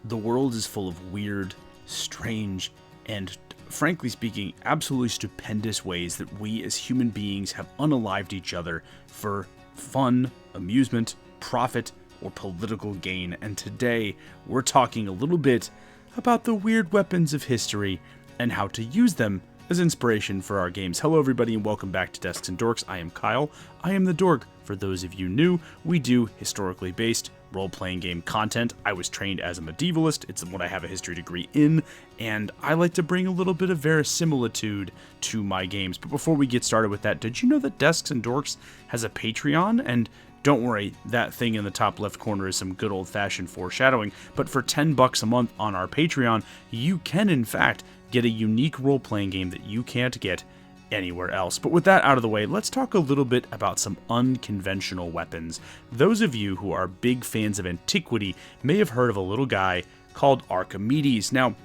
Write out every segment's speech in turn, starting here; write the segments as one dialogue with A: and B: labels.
A: The world is full of weird, strange, and frankly speaking, absolutely stupendous ways that we as human beings have unalived each other for fun, amusement, profit, or political gain. And today, we're talking a little bit about the weird weapons of history and how to use them as inspiration for our games. Hello everybody and welcome back to Desks and Dorks. I am Kyle. I am the Dork. For those of you new, we do historically based role-playing game content. I was trained as a medievalist. It's what I have a history degree in, and I like to bring a little bit of verisimilitude to my games. But before we get started with that, did you know that Desks and Dorks has a Patreon? And don't worry, that thing in the top left corner is some good old-fashioned foreshadowing, but for $10 a month on our Patreon, you can in fact get a unique role-playing game that you can't get anywhere else. But with that out of the way, let's talk a little bit about some unconventional weapons. Those of you who are big fans of antiquity may have heard of a little guy called Archimedes. Now,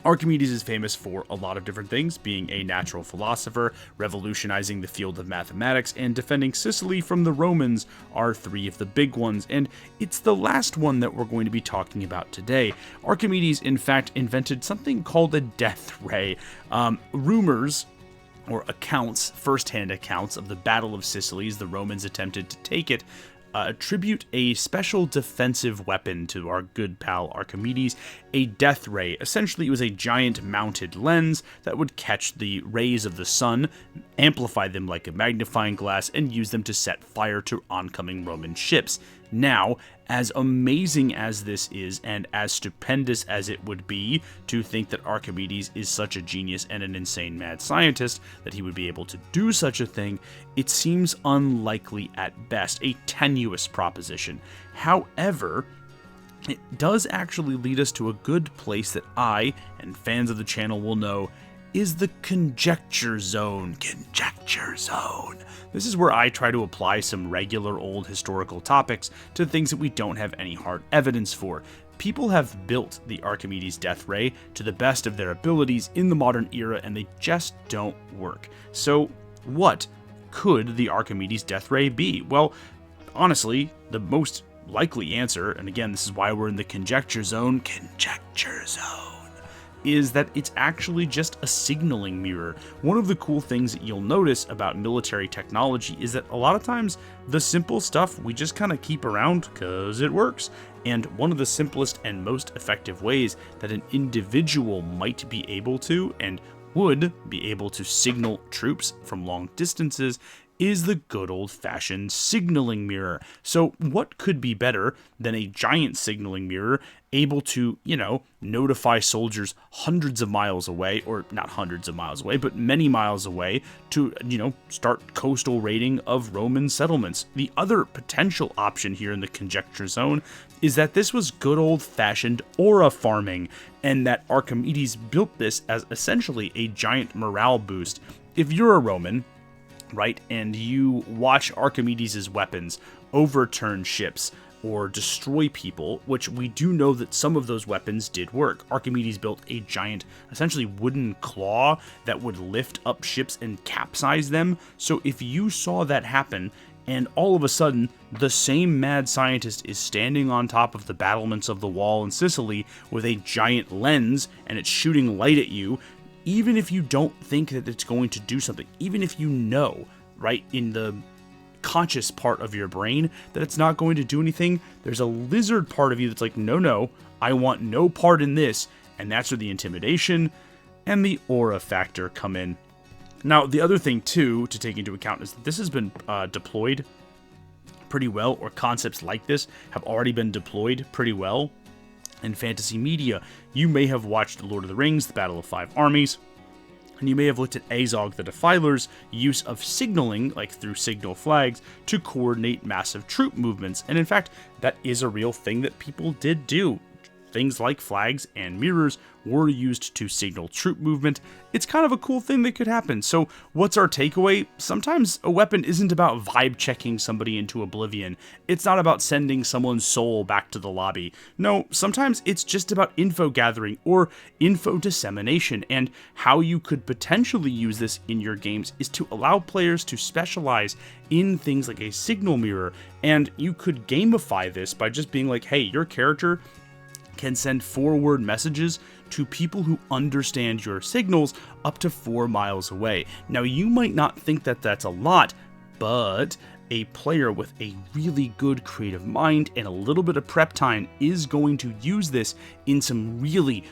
A: Archimedes is famous for a lot of different things, being a natural philosopher, revolutionizing the field of mathematics, and defending Sicily from the Romans are three of the big ones, and it's the last one that we're going to be talking about today. Archimedes, in fact, invented something called a death ray. Rumors or accounts, first-hand accounts of the Battle of Sicily as the Romans attempted to take it, attribute a special defensive weapon to our good pal Archimedes, a death ray. Essentially, it was a giant mounted lens that would catch the rays of the sun, amplify them like a magnifying glass, and use them to set fire to oncoming Roman ships. Now, as amazing as this is, and as stupendous as it would be to think that Archimedes is such a genius and an insane mad scientist that he would be able to do such a thing, it seems unlikely at best, a tenuous proposition. However, it does actually lead us to a good place that I, and fans of the channel will know, is the conjecture zone. Conjecture zone. This is where I try to apply some regular old historical topics to things that we don't have any hard evidence for. People have built the Archimedes death ray to the best of their abilities in the modern era, and they just don't work. So, what could the Archimedes death ray be? Well, honestly, the most likely answer, and again, this is why we're in the conjecture zone, is that it's actually just a signaling mirror. One of the cool things that you'll notice about military technology is that a lot of times the simple stuff we just kind of keep around because it works. And one of the simplest and most effective ways that an individual might be able to and would be able to signal troops from long distances is the good old-fashioned signaling mirror. So what could be better than a giant signaling mirror able to, notify soldiers hundreds of miles away, or not hundreds of miles away, but many miles away to, start coastal raiding of Roman settlements. The other potential option here in the conjecture zone is that this was good old-fashioned aura farming, and that Archimedes built this as essentially a giant morale boost. If you're a Roman, right, and you watch Archimedes' weapons overturn ships or destroy people, which we do know that some of those weapons did work. Archimedes built a giant, essentially wooden claw that would lift up ships and capsize them. So if you saw that happen, and all of a sudden, the same mad scientist is standing on top of the battlements of the wall in Sicily with a giant lens, and it's shooting light at you, even if you don't think that it's going to do something, even if you know, right, in the conscious part of your brain that it's not going to do anything, there's a lizard part of you that's like, no, I want no part in this, and that's where the intimidation and the aura factor come in. Now, the other thing, too, to take into account is that this has been deployed pretty well, or concepts like this have already been deployed pretty well in fantasy media. You may have watched The Lord of the Rings, The Battle of Five Armies, and you may have looked at Azog the Defiler's use of signaling, like through signal flags, to coordinate massive troop movements. And in fact, that is a real thing that people did do. Things like flags and mirrors were used to signal troop movement. It's kind of a cool thing that could happen. So what's our takeaway? Sometimes a weapon isn't about vibe checking somebody into oblivion. It's not about sending someone's soul back to the lobby. No, sometimes it's just about info gathering or info dissemination, and how you could potentially use this in your games is to allow players to specialize in things like a signal mirror. And you could gamify this by just being like, hey, your character can send forward messages to people who understand your signals up to 4 miles away. Now, you might not think that that's a lot, but a player with a really good creative mind and a little bit of prep time is going to use this in some really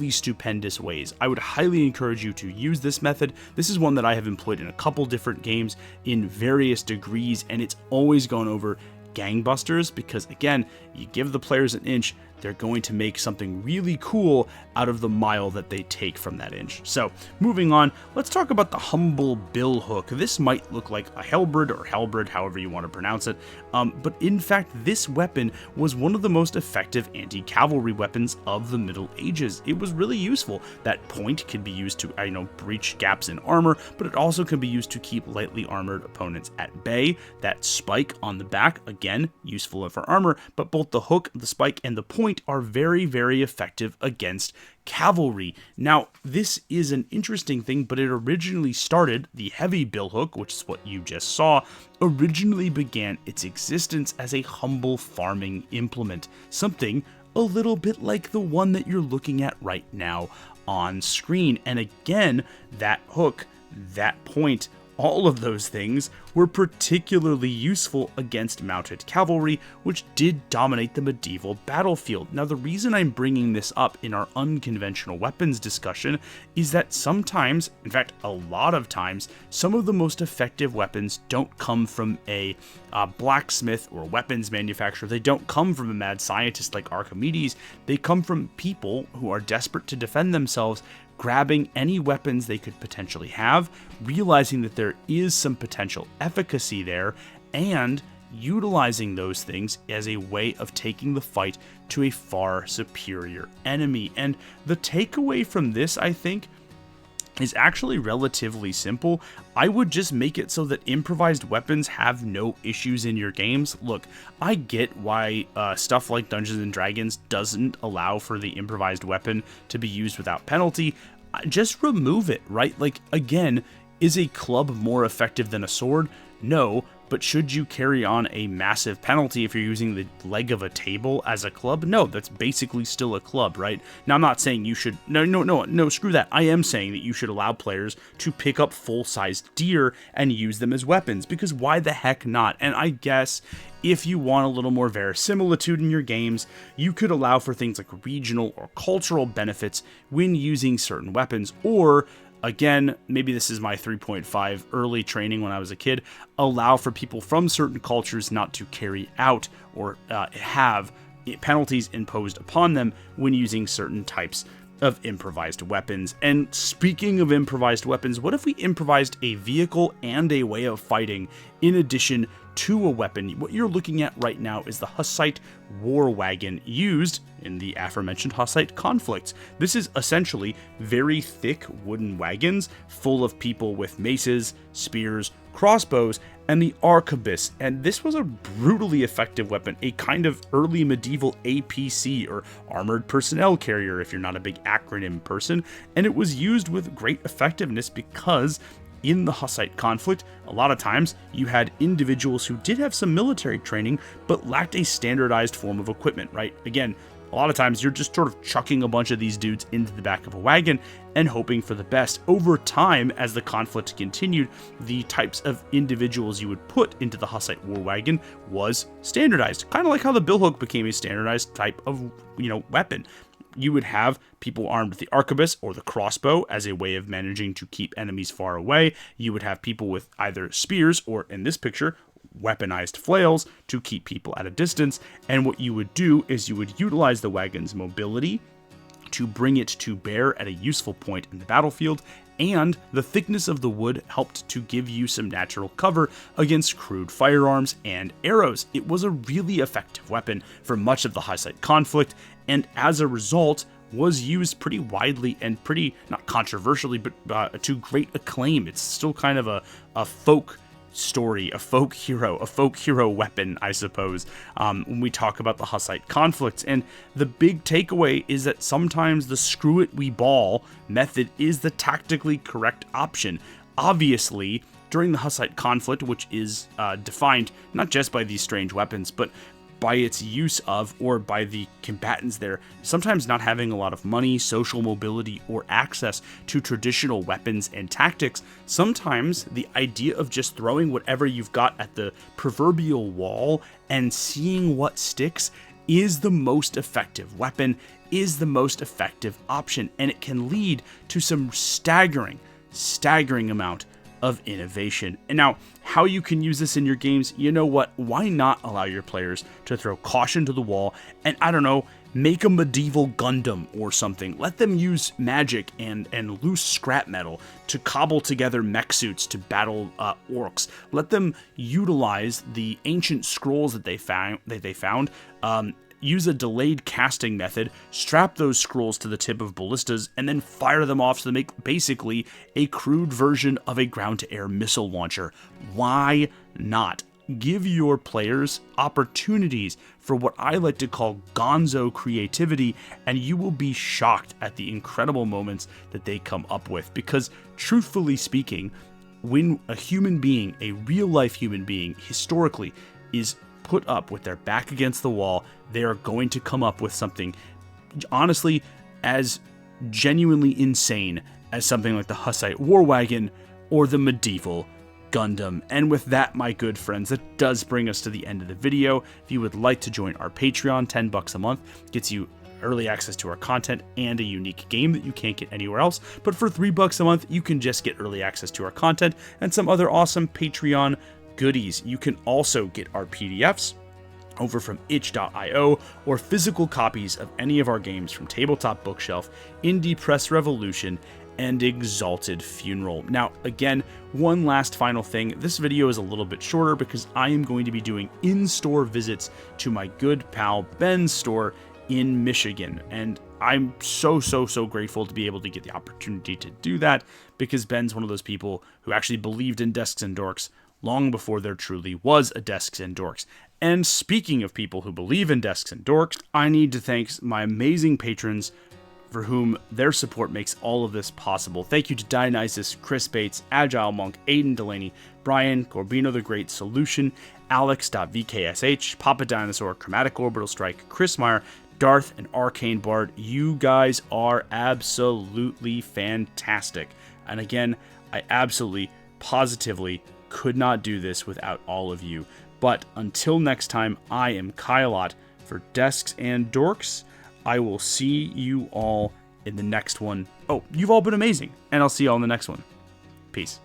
A: stupendous ways. I would highly encourage you to use this method. This is one that I have employed in a couple different games in various degrees, and it's always gone over gangbusters because, again, you give the players an inch, they're going to make something really cool out of the mile that they take from that inch. So, moving on, let's talk about the humble bill hook. This might look like a halberd or halberd, however you want to pronounce it, but in fact, this weapon was one of the most effective anti-cavalry weapons of the Middle Ages. It was really useful. That point could be used to, breach gaps in armor, but it also can be used to keep lightly armored opponents at bay. That spike on the back, again, useful for armor, but both the hook, the spike, and the point are very, very effective against cavalry. Now, this is an interesting thing, but it originally started, the heavy billhook, which is what you just saw, originally began its existence as a humble farming implement, something a little bit like the one that you're looking at right now on screen. And again, that hook, that point, all of those things were particularly useful against mounted cavalry, which did dominate the medieval battlefield. Now, the reason I'm bringing this up in our unconventional weapons discussion is that sometimes, in fact, a lot of times, some of the most effective weapons don't come from a blacksmith or weapons manufacturer. They don't come from a mad scientist like Archimedes. They come from people who are desperate to defend themselves, grabbing any weapons they could potentially have, realizing that there is some potential efficacy there, and utilizing those things as a way of taking the fight to a far superior enemy. And the takeaway from this, I think, is actually relatively simple. I would just make it so that improvised weapons have no issues in your games. Look, I get why stuff like Dungeons and Dragons doesn't allow for the improvised weapon to be used without penalty. Just remove it, right? Like, again, is a club more effective than a sword? No, but should you carry on a massive penalty if you're using the leg of a table as a club? No, that's basically still a club, right? Now, I'm not saying you should, no, screw that. I am saying that you should allow players to pick up full-sized deer and use them as weapons, because why the heck not? And I guess if you want a little more verisimilitude in your games, you could allow for things like regional or cultural benefits when using certain weapons, or again, maybe this is my 3.5 early training when I was a kid, allow for people from certain cultures not to carry out or have penalties imposed upon them when using certain types of improvised weapons. And speaking of improvised weapons, what if we improvised a vehicle and a way of fighting in addition to a weapon? What you're looking at right now is the Hussite war wagon used in the aforementioned Hussite conflicts. This is essentially very thick wooden wagons full of people with maces, spears, crossbows, and the arquebus. And this was a brutally effective weapon, a kind of early medieval APC, or armored personnel carrier if you're not a big acronym person. And it was used with great effectiveness because in the Hussite conflict, a lot of times you had individuals who did have some military training but lacked a standardized form of equipment, right? Again, a lot of times you're just sort of chucking a bunch of these dudes into the back of a wagon and hoping for the best. Over time, as the conflict continued, the types of individuals you would put into the Hussite war wagon was standardized, kind of like how the billhook became a standardized type of, weapon. You would have people armed with the arquebus or the crossbow as a way of managing to keep enemies far away. You would have people with either spears or, in this picture, weaponized flails to keep people at a distance. And what you would do is you would utilize the wagon's mobility to bring it to bear at a useful point in the battlefield, and the thickness of the wood helped to give you some natural cover against crude firearms and arrows. It was a really effective weapon for much of the Hussite conflict, and as a result was used pretty widely and pretty, not controversially, but to great acclaim. It's still kind of a folk story, a folk hero weapon, I suppose, when we talk about the Hussite conflict. And the big takeaway is that sometimes the screw it we ball method is the tactically correct option. Obviously, during the Hussite conflict, which is defined not just by these strange weapons, but by its use of, or by the combatants there sometimes not having a lot of money, social mobility, or access to traditional weapons and tactics, sometimes the idea of just throwing whatever you've got at the proverbial wall and seeing what sticks is the most effective weapon, is the most effective option, and it can lead to some staggering amount of innovation. And now, how you can use this in your games, you know what? Why not allow your players to throw caution to the wall and, I don't know, make a medieval Gundam or something. Let them use magic and loose scrap metal to cobble together mech suits to battle orcs. Let them utilize the ancient scrolls that they found. Use a delayed casting method, strap those scrolls to the tip of ballistas, and then fire them off to make basically a crude version of a ground-to-air missile launcher. Why not? Give your players opportunities for what I like to call gonzo creativity, and you will be shocked at the incredible moments that they come up with. Because, truthfully speaking, when a human being, a real-life human being, historically, is put up with their back against the wall, they are going to come up with something, honestly, as genuinely insane as something like the Hussite War Wagon or the medieval Gundam. And with that, my good friends, that does bring us to the end of the video. If you would like to join our Patreon, $10 a month gets you early access to our content and a unique game that you can't get anywhere else. But for $3 a month, you can just get early access to our content and some other awesome Patreon goodies. You can also get our PDFs over from itch.io or physical copies of any of our games from Tabletop Bookshelf, Indie Press Revolution, and Exalted Funeral. Now, again, one last final thing. This video is a little bit shorter because I am going to be doing in-store visits to my good pal Ben's store in Michigan, and I'm so grateful to be able to get the opportunity to do that, because Ben's one of those people who actually believed in Desks and Dorks long before there truly was a Desks and Dorks. And speaking of people who believe in Desks and Dorks, I need to thank my amazing patrons for whom their support makes all of this possible. Thank you to Dionysus, Chris Bates, Agile Monk, Aiden Delaney, Brian, Corbino the Great Solution, Alex.vksh, Papa Dinosaur, Chromatic Orbital Strike, Chris Meyer, Darth, and Arcane Bard. You guys are absolutely fantastic. And again, I absolutely, positively could not do this without all of you. But until next time, I am Kylot for Desks and Dorks. I will see you all in the next one. Oh, you've all been amazing, and I'll see you all in the next one. Peace.